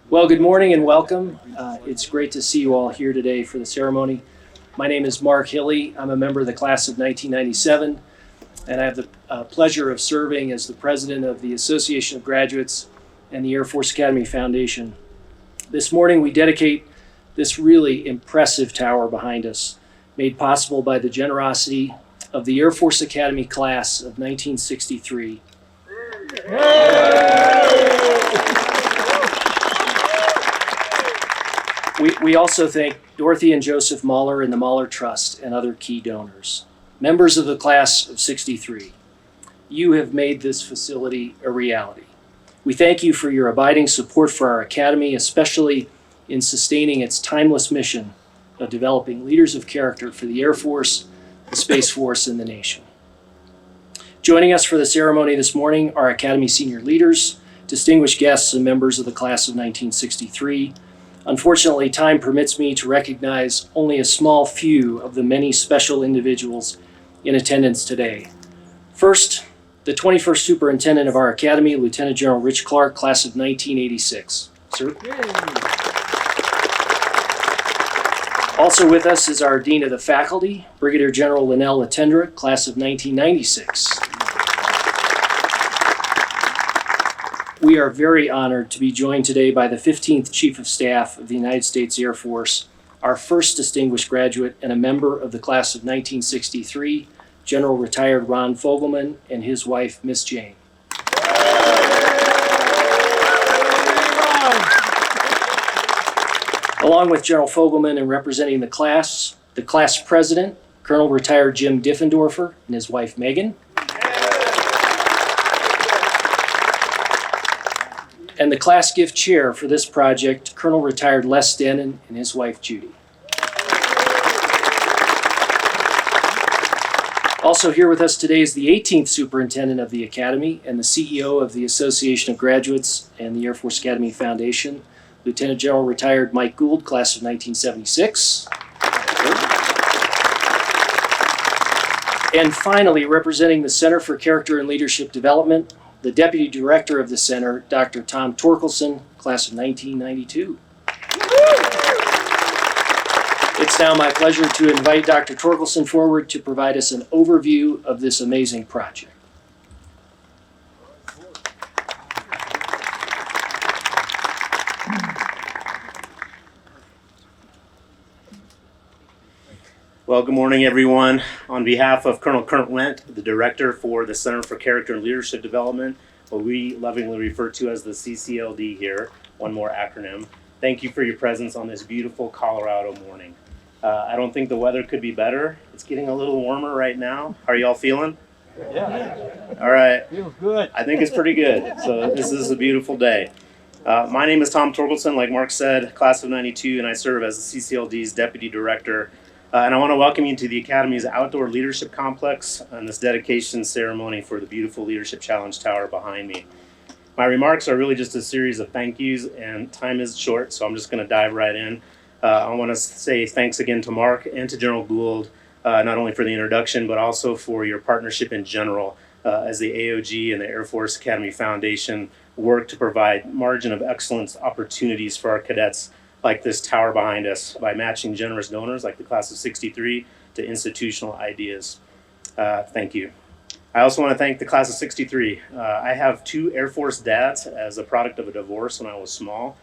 Well, good morning and welcome. It's great to see you all here today for the ceremony. My name is Mark Hilley. I'm a member of the class of 1997, and I have the pleasure of serving as the president of the Association of Graduates and the Air Force Academy Foundation. This morning, we dedicate this really impressive tower behind us, made possible by the generosity of the Air Force Academy class of 1963. We also thank Dorothy and Joseph Mahler and the Mahler Trust and other key donors. Members of the class of 63, you have made this facility a reality. We thank you for your abiding support for our Academy, especially in sustaining its timeless mission of developing leaders of character for the Air Force, the Space Force, and the nation. Joining us for the ceremony this morning are Academy senior leaders, distinguished guests, and members of the class of 1963. Unfortunately, time permits me to recognize only a small few of the many special individuals in attendance today. First, the 21st Superintendent of our Academy, Lieutenant General Rich Clark, class of 1986. Sir? Also with us is our Dean of the Faculty, Brigadier General Linnell Latendra, class of 1996. We are very honored to be joined today by the 15th Chief of Staff of the United States Air Force, our first distinguished graduate and a member of the class of 1963, General Retired Ron Fogelman and his wife, Miss Jane. Along with General Fogelman and representing the class president, Colonel Retired Jim Diffendorfer and his wife, Megan. And the class gift chair for this project, Colonel Retired Les Denon and his wife, Judy. Also here with us today is the 18th Superintendent of the Academy and the CEO of the Association of Graduates and the Air Force Academy Foundation, Lieutenant General Retired Mike Gould, class of 1976. And finally, representing the Center for Character and Leadership Development, the Deputy Director of the Center, Dr. Tom Torkelson, class of 1992. It's now my pleasure to invite Dr. Torkelson forward to provide us an overview of this amazing project. Well, good morning, everyone. On behalf of Colonel Kurt Wendt, the Director for the Center for Character and Leadership Development, what we lovingly refer to as the CCLD here, one more acronym, thank you for your presence on this beautiful Colorado morning. I don't think the weather could be better. It's getting a little warmer right now. How are y'all feeling? Yeah. All right. Feels good. I think it's pretty good. So this is a beautiful day. My name is Tom Torkelson, like Mark said, class of 92, and I serve as the CCLD's Deputy Director. And I want to welcome you to the Academy's Outdoor Leadership Complex and this dedication ceremony for the beautiful Leadership Challenge Tower behind me. My remarks are really just a series of thank yous, and time is short, so I'm just going to dive right in. I want to say thanks again to Mark and to General Gould, not only for the introduction, but also for your partnership in general as the AOG and the Air Force Academy Foundation work to provide margin of excellence opportunities for our cadets like this tower behind us by matching generous donors like the class of 63 to institutional ideas. Thank you. I also want to thank the class of 63. I have two Air Force dads as a product of a divorce when I was small.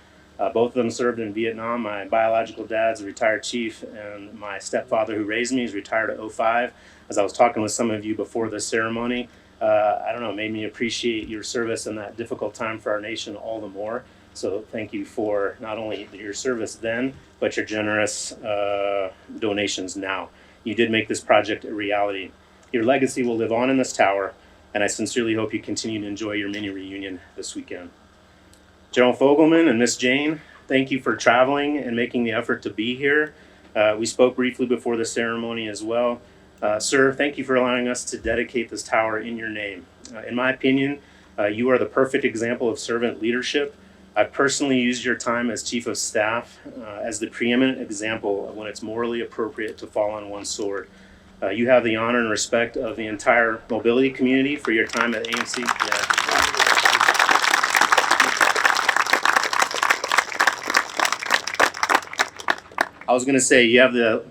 Both of them served in Vietnam. My biological dad's a retired chief, and my stepfather who raised me is retired at 05. As I was talking with some of you before the ceremony, I don't know, it made me appreciate your service in that difficult time for our nation all the more. So thank you for not only your service then, but your generous donations now. You did make this project a reality. Your legacy will live on in this tower, and I sincerely hope you continue to enjoy your mini reunion this weekend. General Fogelman and Miss Jane, thank you for traveling and making the effort to be here. We spoke briefly before the ceremony as well. Sir, thank you for allowing us to dedicate this tower in your name. In my opinion, you are the perfect example of servant leadership. I've personally used your time as Chief of Staff as the preeminent example of when it's morally appropriate to fall on one's sword. You have the honor and respect of the entire mobility community for your time at AMC. Yeah. I was going to say you have the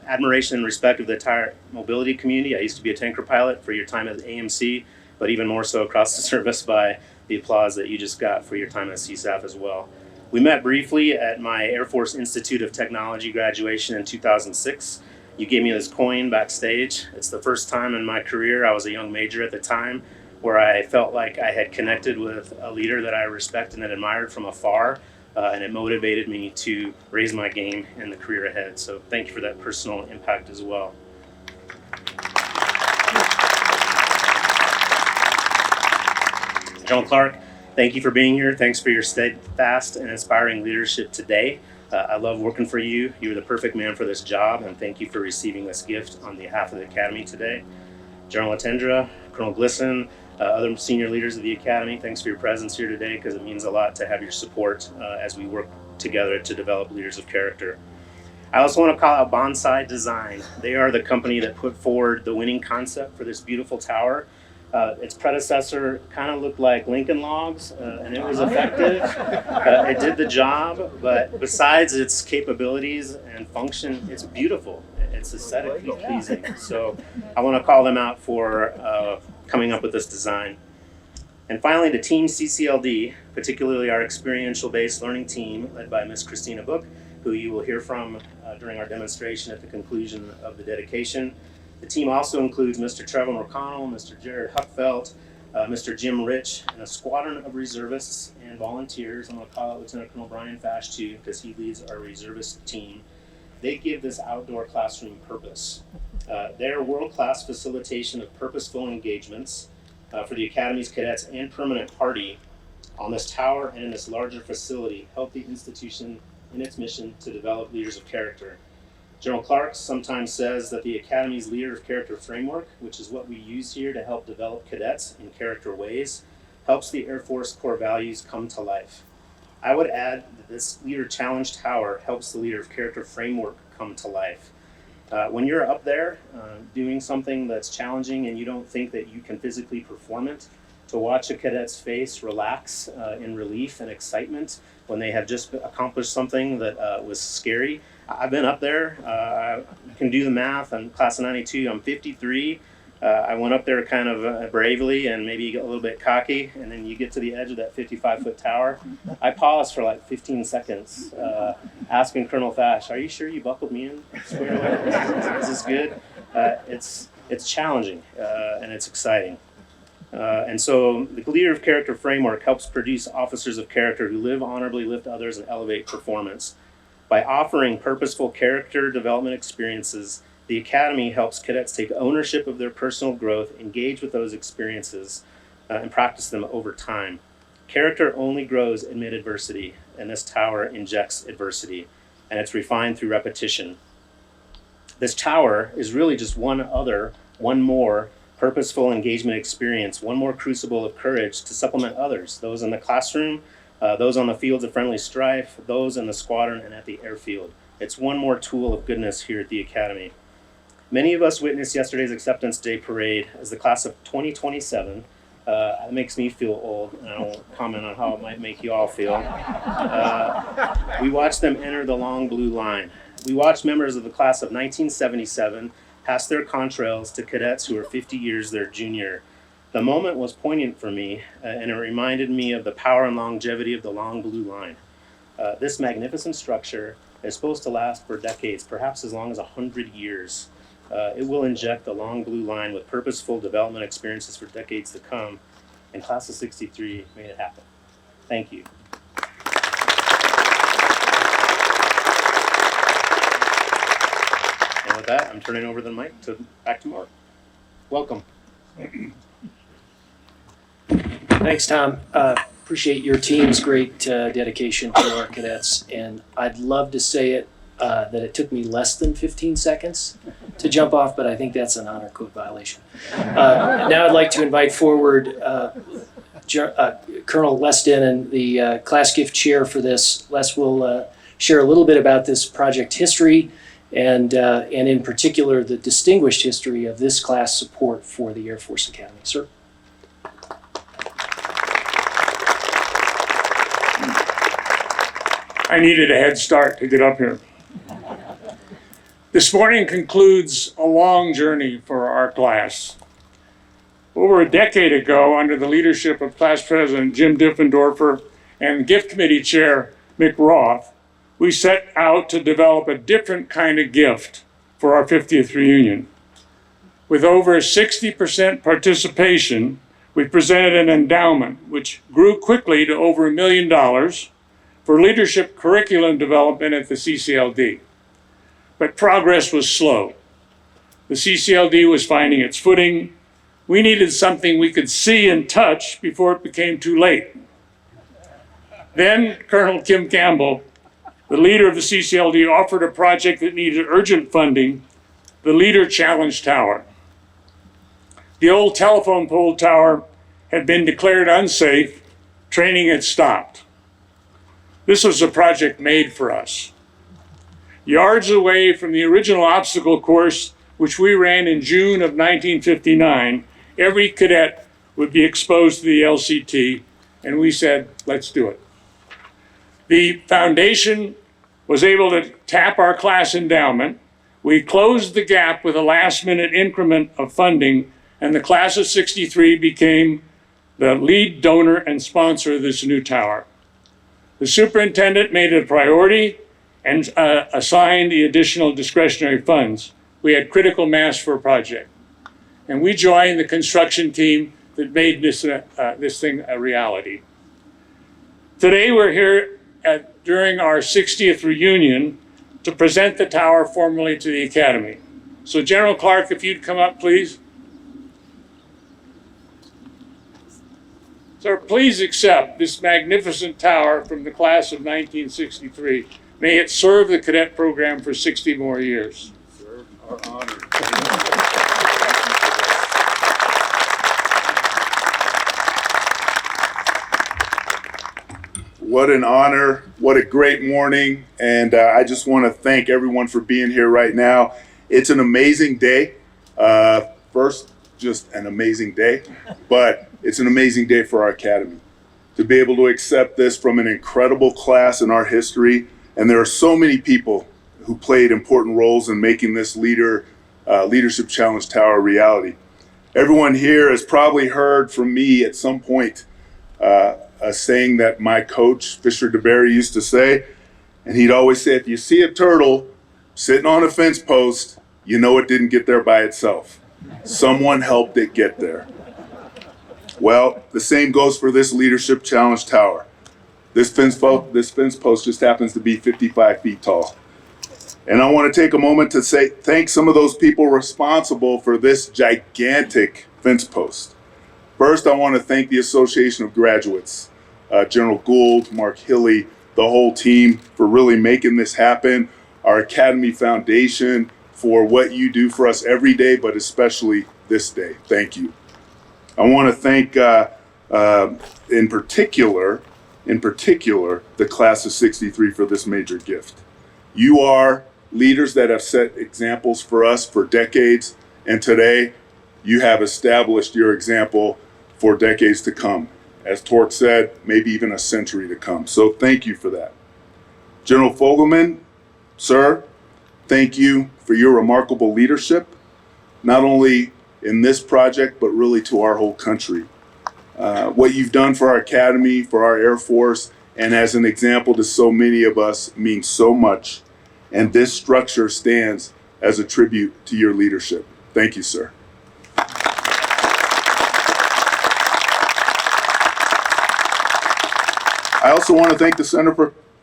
admiration and respect of the entire mobility community. I used to be a tanker pilot for your time at AMC, but even more so across the service by the applause that you just got for your time at CSAF as well. We met briefly at my Air Force Institute of Technology graduation in 2006. You gave me this coin backstage. It's the first time in my career, I was a young major at the time, where I felt like I had connected with a leader that I respected and admired from afar. And it motivated me to raise my game in the career ahead. So thank you for that personal impact as well. General Clark, thank you for being here. Thanks for your steadfast and inspiring leadership today. I love working for you. You're the perfect man for this job, and thank you for receiving this gift on behalf of the Academy today. General Latendra, Colonel Glisson, other senior leaders of the Academy, thanks for your presence here today, because it means a lot to have your support as we work together to develop leaders of character. I also want to call out Bonsai Design. They are the company that put forward the winning concept for this beautiful tower. Its predecessor kind of looked like Lincoln Logs, and it was effective. It did the job, but besides its capabilities and function, it's beautiful. It's aesthetically pleasing. So I want to call them out for coming up with this design. And finally, the Team CCLD, particularly our experiential-based learning team led by Ms. Christina Book, who you will hear from during our demonstration at the conclusion of the dedication. The team also includes Mr. Trevor McConnell, Mr. Jared Huckfelt, Mr. Jim Rich, and a squadron of reservists and volunteers. I'm going to call out Lieutenant Colonel Brian Fash too, because he leads our reservist team. They give this outdoor classroom purpose. Their world-class facilitation of purposeful engagements for the Academy's cadets and permanent party on this tower and in this larger facility help the institution in its mission to develop leaders of character. General Clark sometimes says that the Academy's Leader of Character framework, which is what we use here to help develop cadets in character ways, helps the Air Force core values come to life. I would add that this Leader Challenge Tower helps the Leader of Character framework come to life. When you're up there doing something that's challenging and you don't think that you can physically perform it, to watch a cadet's face relax in relief and excitement when they have just accomplished something that was scary. I've been up there. You can do the math. I'm class of 92. I'm 53. I went up there kind of bravely and maybe a little bit cocky, and then you get to the edge of that 55-foot tower. I paused for like 15 seconds, asking Colonel Fash, "Are you sure you buckled me in square away? Is this good?" It's challenging and it's exciting. And so the Leader of Character framework helps produce officers of character who live honorably, lift others, and elevate performance. By offering purposeful character development experiences, the Academy helps cadets take ownership of their personal growth, engage with those experiences, and practice them over time. Character only grows amid adversity, and this tower injects adversity, and it's refined through repetition. This tower is really just one more purposeful engagement experience, one more crucible of courage to supplement others, those in the classroom, those on the fields of friendly strife, those in the squadron and at the airfield. It's one more tool of goodness here at the Academy. Many of us witnessed yesterday's Acceptance Day parade as the class of 2027. It makes me feel old, and I won't comment on how it might make you all feel. We watched them enter the long blue line. We watched members of the class of 1977 pass their contrails to cadets who are 50 years their junior. The moment was poignant for me, and it reminded me of the power and longevity of the long blue line. This magnificent structure is supposed to last for decades, perhaps as long as 100 years. It will inject the long blue line with purposeful development experiences for decades to come, and Class of 63 made it happen. Thank you. And with that, I'm turning over the mic back to Mark. Welcome. Thanks, Tom. Appreciate your team's great dedication to our cadets, and I'd love to say it that it took me less than 15 seconds to jump off, but I think that's an honor code violation. Now I'd like to invite forward Colonel Les Dennen, the class gift chair for this. Les will share a little bit about this project history and in particular the distinguished history of this class support for the Air Force Academy. Sir. I needed a head start to get up here. This morning concludes a long journey for our class. Over a decade ago, under the leadership of class president Jim Diffendorfer and gift committee chair Mick Roth, we set out to develop a different kind of gift for our 50th reunion. With over 60% participation, we presented an endowment which grew quickly to over $1 million for leadership curriculum development at the CCLD. But progress was slow. The CCLD was finding its footing. We needed something we could see and touch before it became too late. Then Colonel Kim Campbell, the leader of the CCLD, offered a project that needed urgent funding, the Leader Challenge Tower. The old telephone pole tower had been declared unsafe, training had stopped. This was a project made for us. Yards away from the original obstacle course, which we ran in June of 1959, every cadet would be exposed to the LCT, and we said, let's do it. The foundation was able to tap our class endowment. We closed the gap with a last-minute increment of funding, and the class of '63 became the lead donor and sponsor of this new tower. The superintendent made it a priority and assigned the additional discretionary funds. We had critical mass for a project. And we joined the construction team that made this thing a reality. Today we're here during our 60th reunion to present the tower formally to the Academy. So General Clark, if you'd come up, please. Sir, please accept this magnificent tower from the class of 1963. May it serve the cadet program for 60 more years. Sir, our honor. What an honor, what a great morning, and I just want to thank everyone for being here right now. It's an amazing day. First, just an amazing day, but it's an amazing day for our Academy. To be able to accept this from an incredible class in our history, and there are so many people who played important roles in making this Leadership Challenge Tower a reality. Everyone here has probably heard from me at some point a saying that my coach, Fisher DeBerry, used to say, and he'd always say, if you see a turtle sitting on a fence post, you know it didn't get there by itself. Someone helped it get there. Well, the same goes for this Leadership Challenge Tower. This fence post just happens to be 55 feet tall. And I want to take a moment to thank some of those people responsible for this gigantic fence post. First, I want to thank the Association of Graduates, General Gould, Mark Hilly, the whole team for really making this happen, our Academy Foundation for what you do for us every day, but especially this day. Thank you. I want to thank, in particular, the class of '63 for this major gift. You are leaders that have set examples for us for decades, and today you have established your example for decades to come. As Torque said, maybe even a century to come. So thank you for that. General Fogelman, sir, thank you for your remarkable leadership, not only in this project, but really to our whole country. What you've done for our Academy, for our Air Force, and as an example to so many of us means so much. And this structure stands as a tribute to your leadership. Thank you, sir. I also want to thank the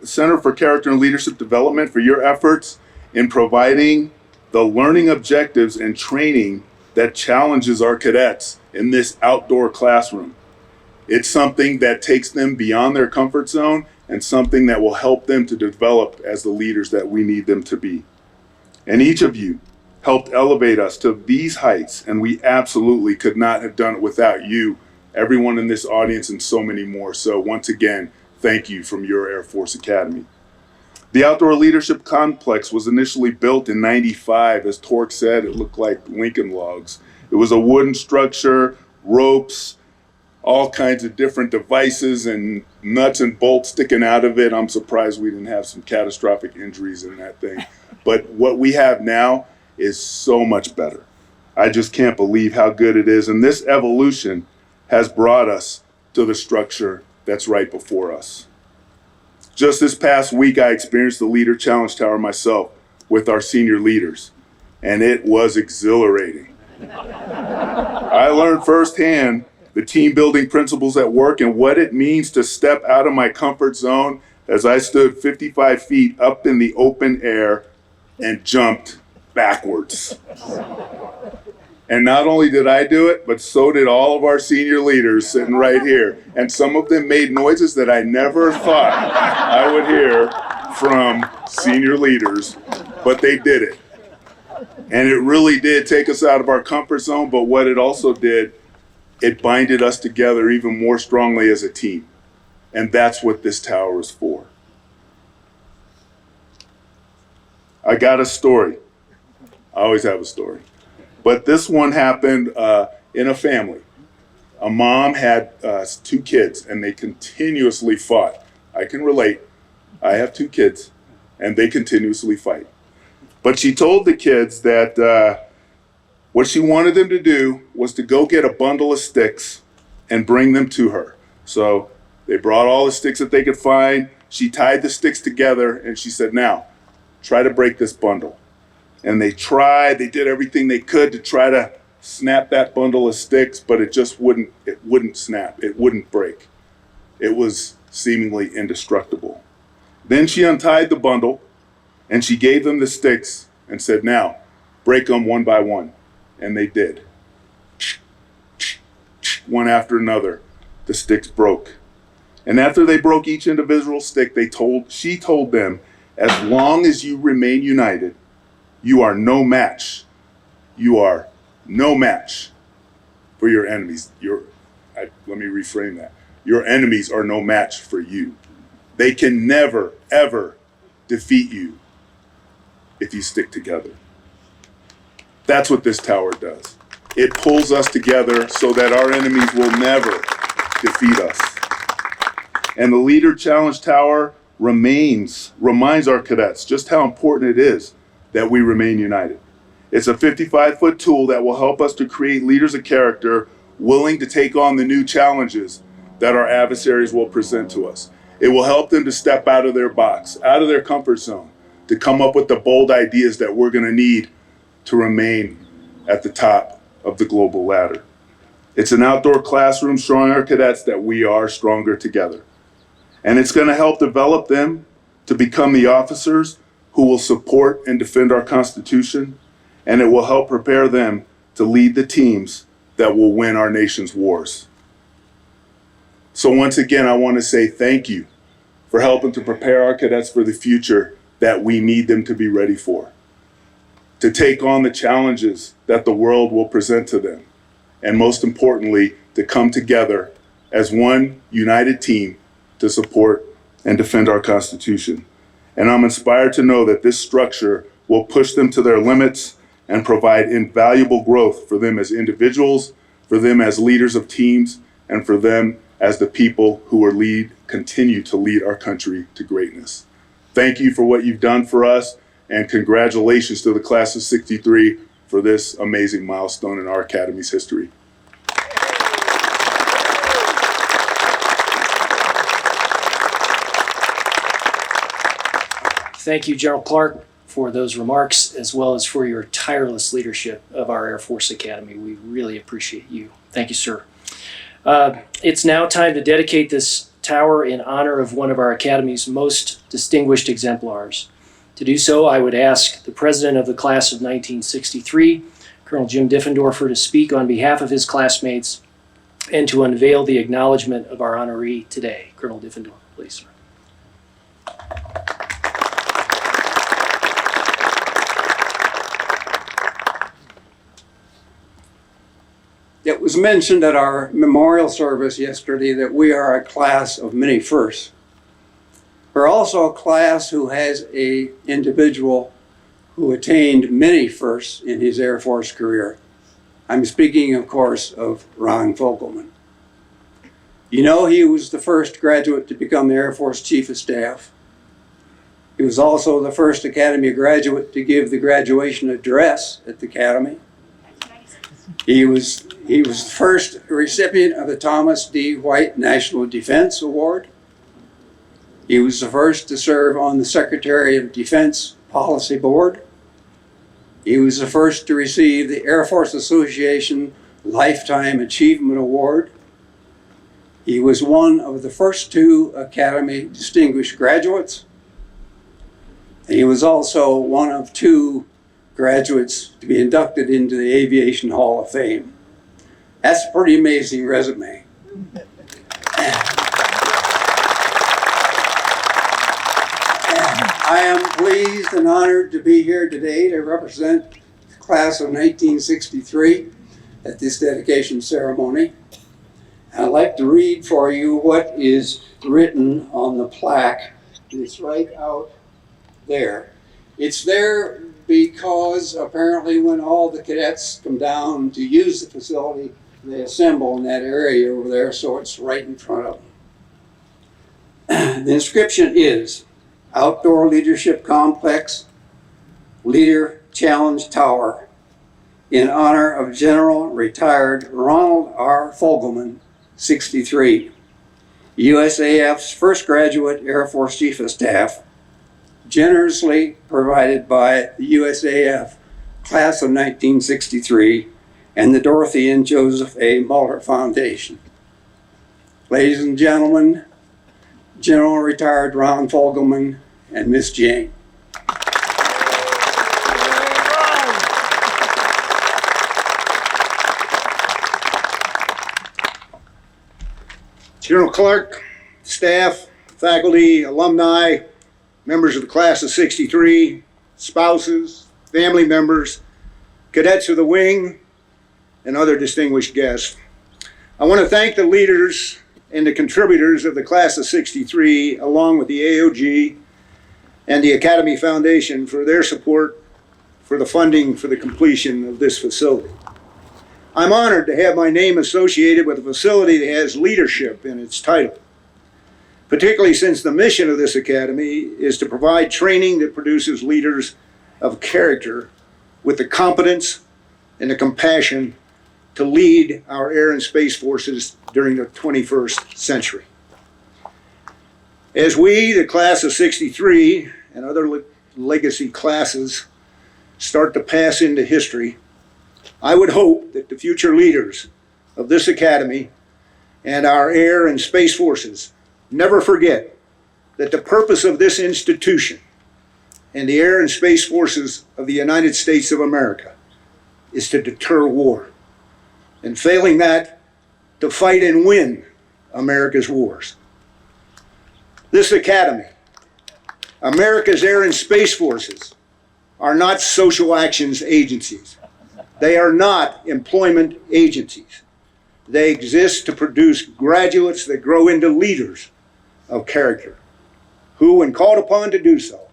Center for Character and Leadership Development for your efforts in providing the learning objectives and training that challenges our cadets in this outdoor classroom. It's something that takes them beyond their comfort zone and something that will help them to develop as the leaders that we need them to be. And each of you helped elevate us to these heights, and we absolutely could not have done it without you, everyone in this audience, and so many more. So once again, thank you from your Air Force Academy. The Outdoor Leadership Complex was initially built in '95. As Torque said, it looked like Lincoln logs. It was a wooden structure, ropes, all kinds of different devices and nuts and bolts sticking out of it. I'm surprised we didn't have some catastrophic injuries in that thing. But what we have now is so much better. I just can't believe how good it is. And this evolution has brought us to the structure that's right before us. Just this past week, I experienced the Leader Challenge Tower myself with our senior leaders, and it was exhilarating. I learned firsthand the team building principles at work and what it means to step out of my comfort zone as I stood 55 feet up in the open air and jumped backwards. And not only did I do it, but so did all of our senior leaders sitting right here. And some of them made noises that I never thought I would hear from senior leaders, but they did it. And it really did take us out of our comfort zone, but what it also did, it binded us together even more strongly as a team. And that's what this tower is for. I got a story. I always have a story. But this one happened in a family. A mom had 2 kids, and they continuously fought. I can relate. I have 2 kids, and they continuously fight. But she told the kids that what she wanted them to do was to go get a bundle of sticks and bring them to her. So they brought all the sticks that they could find. She tied the sticks together, and she said, "Now, try to break this bundle." And they tried, they did everything they could to try to snap that bundle of sticks, but it just wouldn't snap, it wouldn't break. It was seemingly indestructible. Then she untied the bundle and she gave them the sticks and said, "Now, break them one by one." And they did. One after another, the sticks broke. And after they broke each individual stick, she told them, "As long as you remain united, you are no match. You are no match for your enemies." Let me reframe that. Your enemies are no match for you. They can never, ever defeat you if you stick together. That's what this tower does. It pulls us together so that our enemies will never defeat us. And the Leader Challenge Tower reminds our cadets just how important it is that we remain united. It's a 55-foot tool that will help us to create leaders of character willing to take on the new challenges that our adversaries will present to us. It will help them to step out of their box, out of their comfort zone, to come up with the bold ideas that we're going to need to remain at the top of the global ladder. It's an outdoor classroom showing our cadets that we are stronger together. And it's going to help develop them to become the officers who will support and defend our Constitution, and it will help prepare them to lead the teams that will win our nation's wars. So once again, I want to say thank you for helping to prepare our cadets for the future that we need them to be ready for, to take on the challenges that the world will present to them, and most importantly, to come together as one united team to support and defend our Constitution. And I'm inspired to know that this structure will push them to their limits and provide invaluable growth for them as individuals, for them as leaders of teams, and for them as the people who will continue to lead our country to greatness. Thank you for what you've done for us, and congratulations to the class of '63 for this amazing milestone in our Academy's history. Thank you, General Clark, for those remarks, as well as for your tireless leadership of our Air Force Academy. We really appreciate you. Thank you, sir. It's now time to dedicate this tower in honor of one of our Academy's most distinguished exemplars. To do so, I would ask the president of the class of 1963, Colonel Jim Diffendorfer, to speak on behalf of his classmates and to unveil the acknowledgement of our honoree today. Colonel Diffendorfer, please, sir. It was mentioned at our memorial service yesterday that we are a class of many firsts. We're also a class who has an individual who attained many firsts in his Air Force career. I'm speaking, of course, of Ron Fogelman. You know, he was the first graduate to become the Air Force Chief of Staff. He was also the first Academy graduate to give the graduation address at the Academy. He was the first recipient of the Thomas D. White National Defense Award. He was the first to serve on the Secretary of Defense Policy Board. He was the first to receive the Air Force Association Lifetime Achievement Award. He was one of the first 2 Academy distinguished graduates. He was also one of 2 graduates to be inducted into the Aviation Hall of Fame. That's a pretty amazing resume. I am pleased and honored to be here today to represent the class of 1963 at this dedication ceremony. I'd like to read for you what is written on the plaque. It's right out there. It's there because apparently when all the cadets come down to use the facility, they assemble in that area over there, so it's right in front of them. The inscription is Outdoor Leadership Complex, Leader Challenge Tower, in honor of General Retired Ronald R. Fogelman, 63, USAF's first graduate Air Force Chief of Staff, generously provided by the USAF Class of 1963 and the Dorothy and Joseph A. Muller Foundation. Ladies and gentlemen, General Retired Ron Fogelman and Miss Jane. General Clark, staff, faculty, alumni, members of the class of 63, spouses, family members, cadets of the wing, and other distinguished guests. I want to thank the leaders and the contributors of the class of 63, along with the AOG and the Academy Foundation for their support for the funding for the completion of this facility. I'm honored to have my name associated with a facility that has leadership in its title, particularly since the mission of this academy is to provide training that produces leaders of character with the competence and the compassion to lead our air and space forces during the 21st century. As we, the class of 63 and other legacy classes, start to pass into history, I would hope that the future leaders of this academy and our air and space forces never forget that the purpose of this institution and the air and space forces of the United States of America is to deter war, and failing that, to fight and win America's wars. This academy, America's air and space forces, are not social actions agencies. They are not employment agencies. They exist to produce graduates that grow into leaders of character, who, when called upon to do so,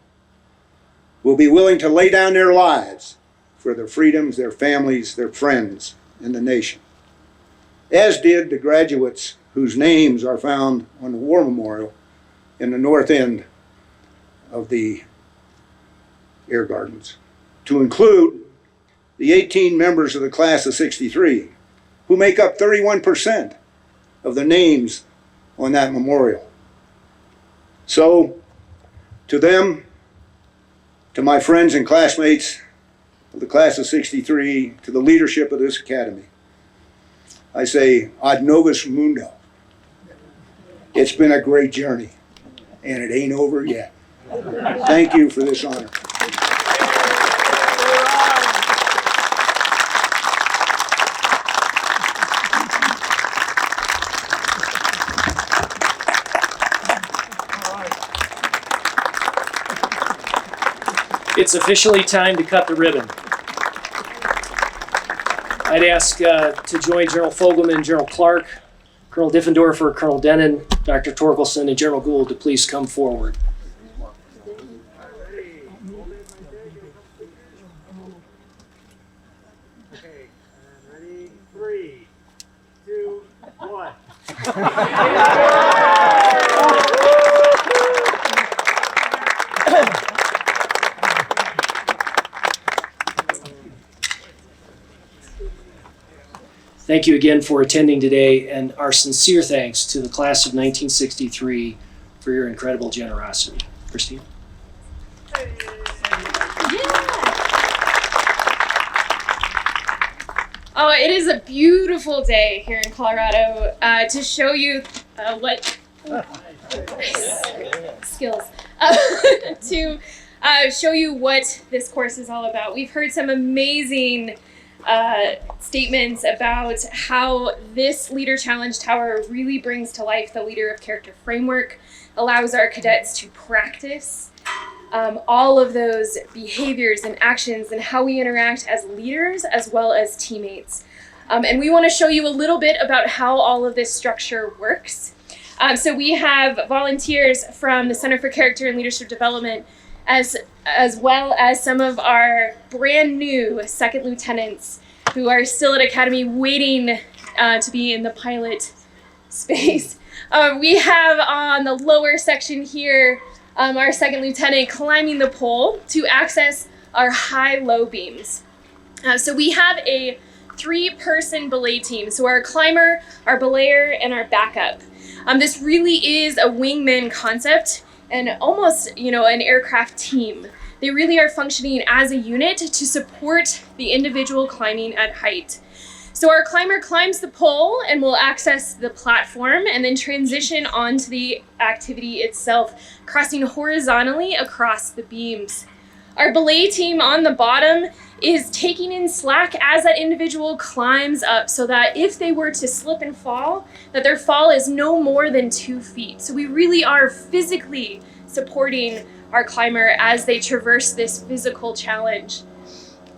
will be willing to lay down their lives for their freedoms, their families, their friends, and the nation. As did the graduates whose names are found on the War Memorial in the north end of the Air Gardens, to include the 18 members of the class of 63, who make up 31% of the names on that memorial. So, to them, to my friends and classmates of the class of 63, to the leadership of this academy, I say, ad novus mundo. It's been a great journey, and it ain't over yet. Thank you for this honor. It's officially time to cut the ribbon. I'd ask to join General Fogelman, General Clark, Colonel Diffendorfer, Colonel Denon, Dr. Torkelson, and General Gould to please come forward. Okay, ready? 3, 2, 1. Thank you again for attending today, and our sincere thanks to the class of 1963 for your incredible generosity. Christine? Oh, it is a beautiful day here in Colorado to show you what skills to show you what this course is all about. We've heard some amazing statements about how this Leader Challenge Tower really brings to life the Leader of Character framework, allows our cadets to practice all of those behaviors and actions and how we interact as leaders as well as teammates. And we want to show you a little bit about how all of this structure works. So we have volunteers from the Center for Character and Leadership Development, as well as some of our brand new second lieutenants who are still at Academy waiting to be in the pilot space. We have on the lower section here our second lieutenant climbing the pole to access our high-low beams. So we have a 3-person belay team. So our climber, our belayer, and our backup. This really is a wingman concept and almost, an aircraft team. They really are functioning as a unit to support the individual climbing at height. So our climber climbs the pole and will access the platform and then transition onto the activity itself, crossing horizontally across the beams. Our belay team on the bottom is taking in slack as that individual climbs up so that if they were to slip and fall, that their fall is no more than 2 feet. So we really are physically supporting our climber as they traverse this physical challenge.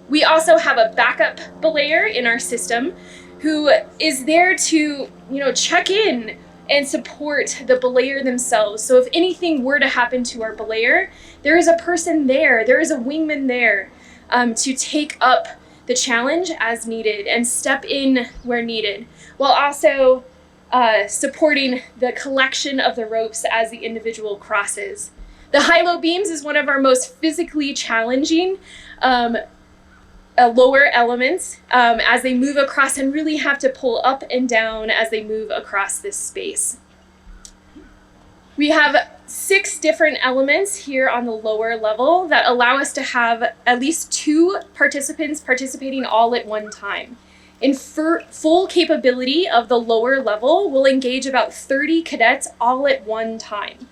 We also have a backup belayer in our system who is there to, check in and support the belayer themselves. So if anything were to happen to our belayer, there is a person there, there is a wingman there to take up the challenge as needed and step in where needed, while also supporting the collection of the ropes as the individual crosses. The high-low beams is one of our most physically challenging lower elements as they move across and really have to pull up and down as they move across this space. We have 6 different elements here on the lower level that allow us to have at least 2 participants participating all at one time. In full capability of the lower level, we'll engage about 30 cadets all at one time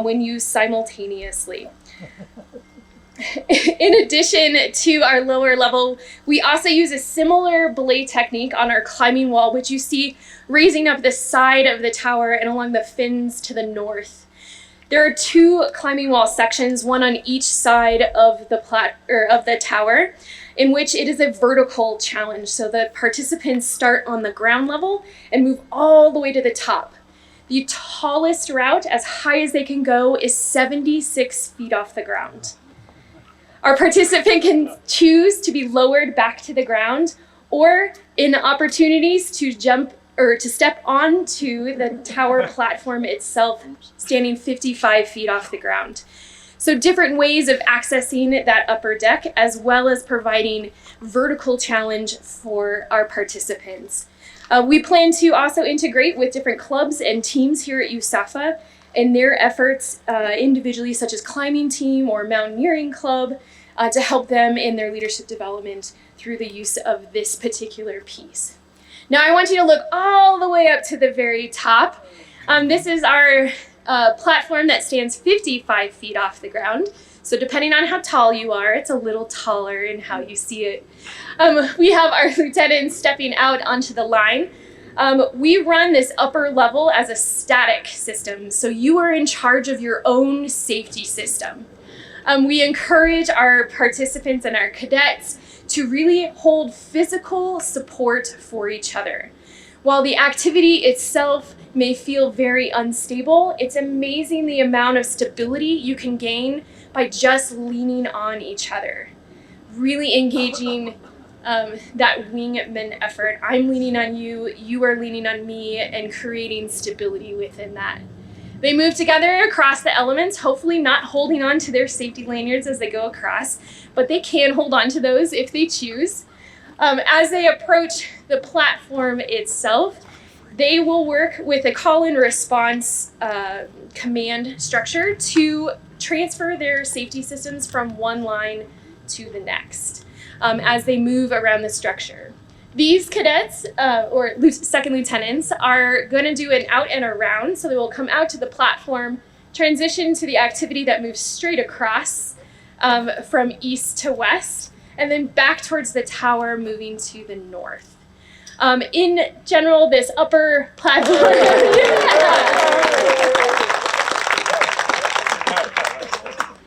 when used simultaneously. In addition to our lower level, we also use a similar belay technique on our climbing wall, which you see raising up the side of the tower and along the fins to the north. There are 2 climbing wall sections, one on each side of the tower, in which it is a vertical challenge. So the participants start on the ground level and move all the way to the top. The tallest route, as high as they can go, is 76 feet off the ground. Our participant can choose to be lowered back to the ground or in opportunities to jump or to step onto the tower platform itself, standing 55 feet off the ground. So different ways of accessing that upper deck, as well as providing vertical challenge for our participants. We plan to also integrate with different clubs and teams here at USAFA in their efforts individually, such as climbing team or mountaineering club, to help them in their leadership development through the use of this particular piece. Now I want you to look all the way up to the very top. This is our platform that stands 55 feet off the ground. So depending on how tall you are, it's a little taller in how you see it. We have our lieutenants stepping out onto the line. We run this upper level as a static system, so you are in charge of your own safety system. We encourage our participants and our cadets to really hold physical support for each other. While the activity itself may feel very unstable, it's amazing the amount of stability you can gain by just leaning on each other. Really engaging that wingman effort. I'm leaning on you, you are leaning on me, and creating stability within that. They move together across the elements, hopefully not holding on to their safety lanyards as they go across, but they can hold on to those if they choose. As they approach the platform itself, they will work with a call and response command structure to transfer their safety systems from one line to the next as they move around the structure. These cadets, or second lieutenants, are going to do an out and around, so they will come out to the platform, transition to the activity that moves straight across from east to west, and then back towards the tower, moving to the north. In general, this upper platform,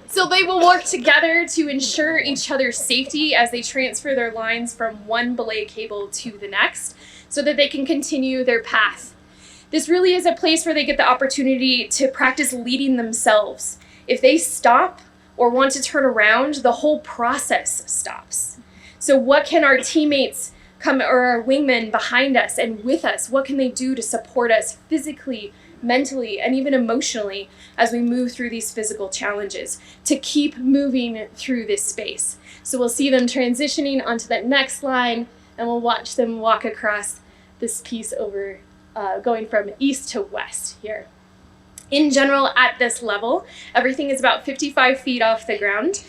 so they will work together to ensure each other's safety as they transfer their lines from one belay cable to the next so that they can continue their path. This really is a place where they get the opportunity to practice leading themselves. If they stop or want to turn around, the whole process stops. So what can our teammates come, or our wingmen behind us and with us, what can they do to support us physically, mentally, and even emotionally as we move through these physical challenges to keep moving through this space? So we'll see them transitioning onto that next line, and we'll watch them walk across this piece over, going from east to west here. In general, at this level, everything is about 55 feet off the ground.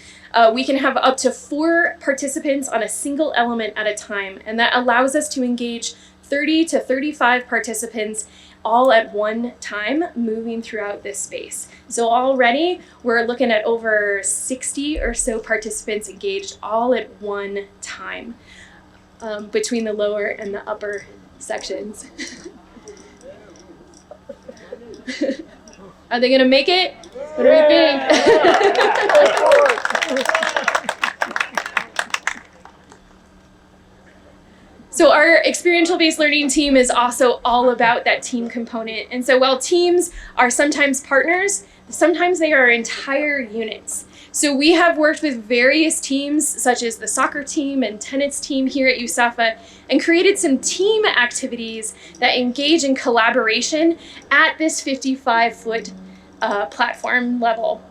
We can have up to 4 participants on a single element at a time, and that allows us to engage 30 to 35 participants all at one time, moving throughout this space. So already we're looking at over 60 or so participants engaged all at one time between the lower and the upper sections. Are they gonna make it? What do we think? So our experiential-based learning team is also all about that team component. And so while teams are sometimes partners, sometimes they are entire units. So we have worked with various teams, such as the soccer team and tennis team here at USAFA, and created some team activities that engage in collaboration at this 55-foot platform level.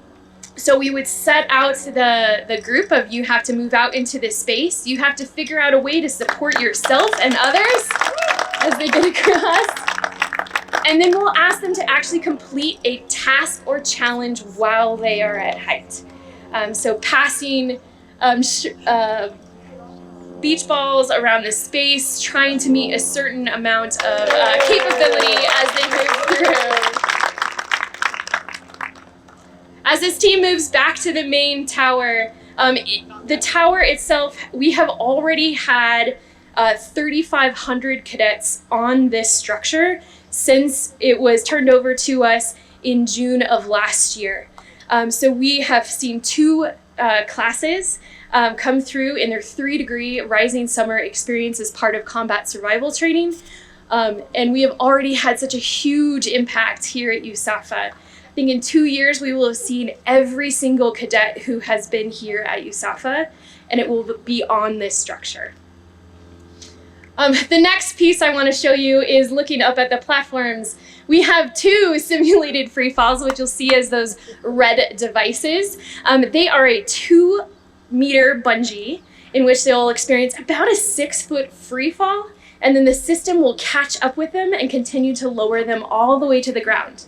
So we would set out the group of, you have to move out into this space. You have to figure out a way to support yourself and others as they get across. And then we'll ask them to actually complete a task or challenge while they are at height. So passing beach balls around the space, trying to meet a certain amount of capability as they move through. As this team moves back to the main tower, the tower itself, we have already had 3,500 cadets on this structure since it was turned over to us in June of last year. So we have seen 2 classes come through in their 3-degree Rising Summer experience as part of combat survival training. And we have already had such a huge impact here at USAFA. I think in 2 years, we will have seen every single cadet who has been here at USAFA, and it will be on this structure. The next piece I want to show you is looking up at the platforms. We have 2 simulated free falls, which you'll see as those red devices. They are a 2-meter bungee in which they'll experience about a 6-foot free fall, and then the system will catch up with them and continue to lower them all the way to the ground.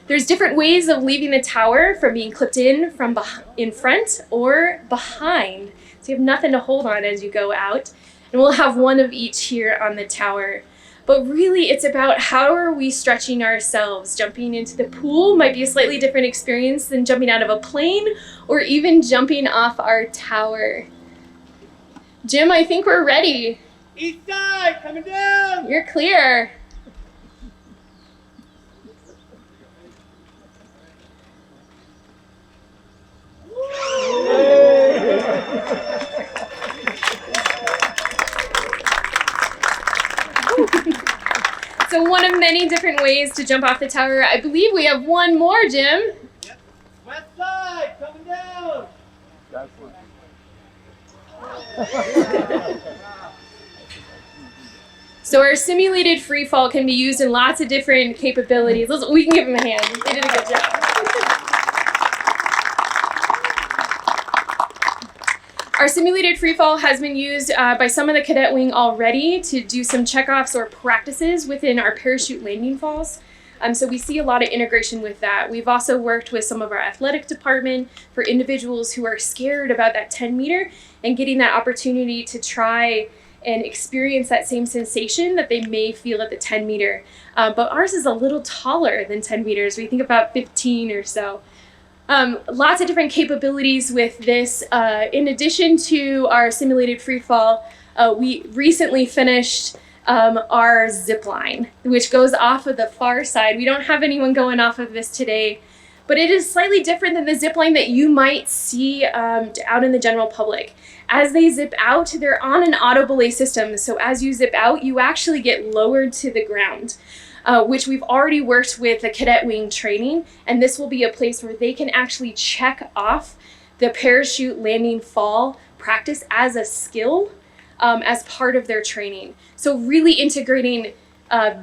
There's different ways of leaving the tower, from being clipped in from in front or behind. So you have nothing to hold on as you go out. And we'll have one of each here on the tower. But really, it's about how are we stretching ourselves. Jumping into the pool might be a slightly different experience than jumping out of a plane or even jumping off our tower. Jim, I think we're ready. East side, coming down. You're clear. So one of many different ways to jump off the tower. I believe we have one more, Jim. Yep. West side, coming down. So our simulated free fall can be used in lots of different capabilities. We can give them a hand. They did a good job. Our simulated freefall has been used by some of the cadet wing already to do some checkoffs or practices within our parachute landing falls. So we see a lot of integration with that. We've also worked with some of our athletic department for individuals who are scared about that 10 meter and getting that opportunity to try and experience that same sensation that they may feel at the 10 meter. But ours is a little taller than 10 meters. We think about 15 or so. Lots of different capabilities with this. In addition to our simulated free fall, we recently finished our zip line, which goes off of the far side. We don't have anyone going off of this today, but it is slightly different than the zip line that you might see out in the general public. As they zip out, they're on an auto belay system. So as you zip out, you actually get lowered to the ground. Which we've already worked with the cadet wing training, and this will be a place where they can actually check off the parachute landing fall practice as a skill as part of their training. So really integrating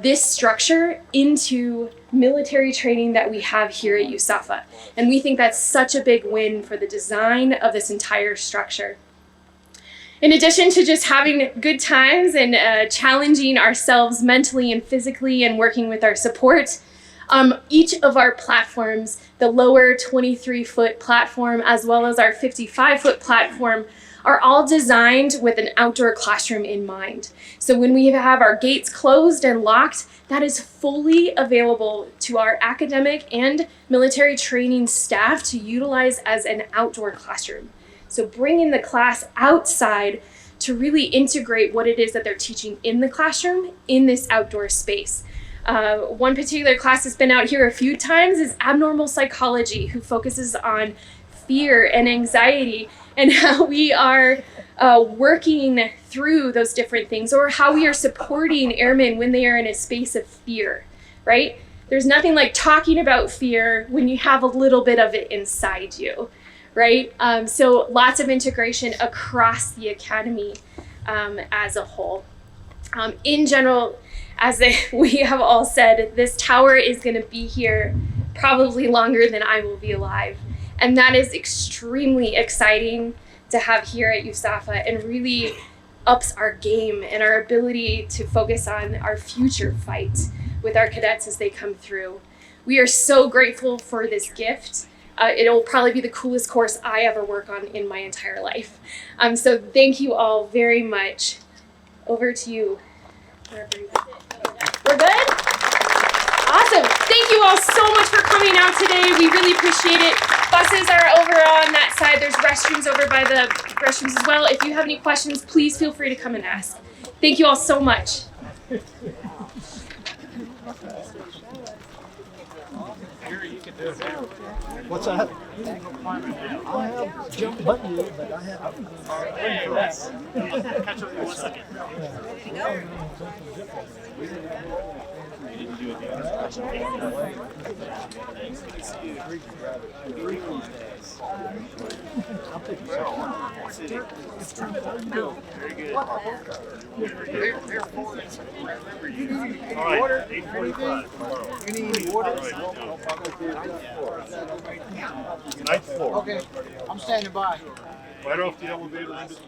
this structure into military training that we have here at USAFA. And we think that's such a big win for the design of this entire structure. In addition to just having good times and challenging ourselves mentally and physically and working with our support, each of our platforms, the lower 23-foot platform as well as our 55-foot platform, are all designed with an outdoor classroom in mind. So when we have our gates closed and locked, that is fully available to our academic and military training staff to utilize as an outdoor classroom. So bringing the class outside to really integrate what it is that they're teaching in the classroom in this outdoor space. One particular class that's been out here a few times is abnormal psychology, who focuses on fear and anxiety and how we are working through those different things, or how we are supporting airmen when they are in a space of fear, right? There's nothing like talking about fear when you have a little bit of it inside you. Right? So lots of integration across the academy as a whole. In general, as we have all said, this tower is going to be here probably longer than I will be alive. And that is extremely exciting to have here at USAFA, and really ups our game and our ability to focus on our future fight with our cadets as they come through. We are so grateful for this gift. It'll probably be the coolest course I ever work on in my entire life. So thank you all very much. Over to you. We're good? Awesome. Thank you all so much for coming out today. We really appreciate it. Buses are over on that side. There's restrooms over by the restrooms as well. If you have any questions, please feel free to come and ask. Thank you all so much. What's that? I have jump button, but I have. Catch up in 1 second. All right, 8:45 tomorrow. You need water? Ninth floor. Okay, I'm standing by. Right off the elevator into the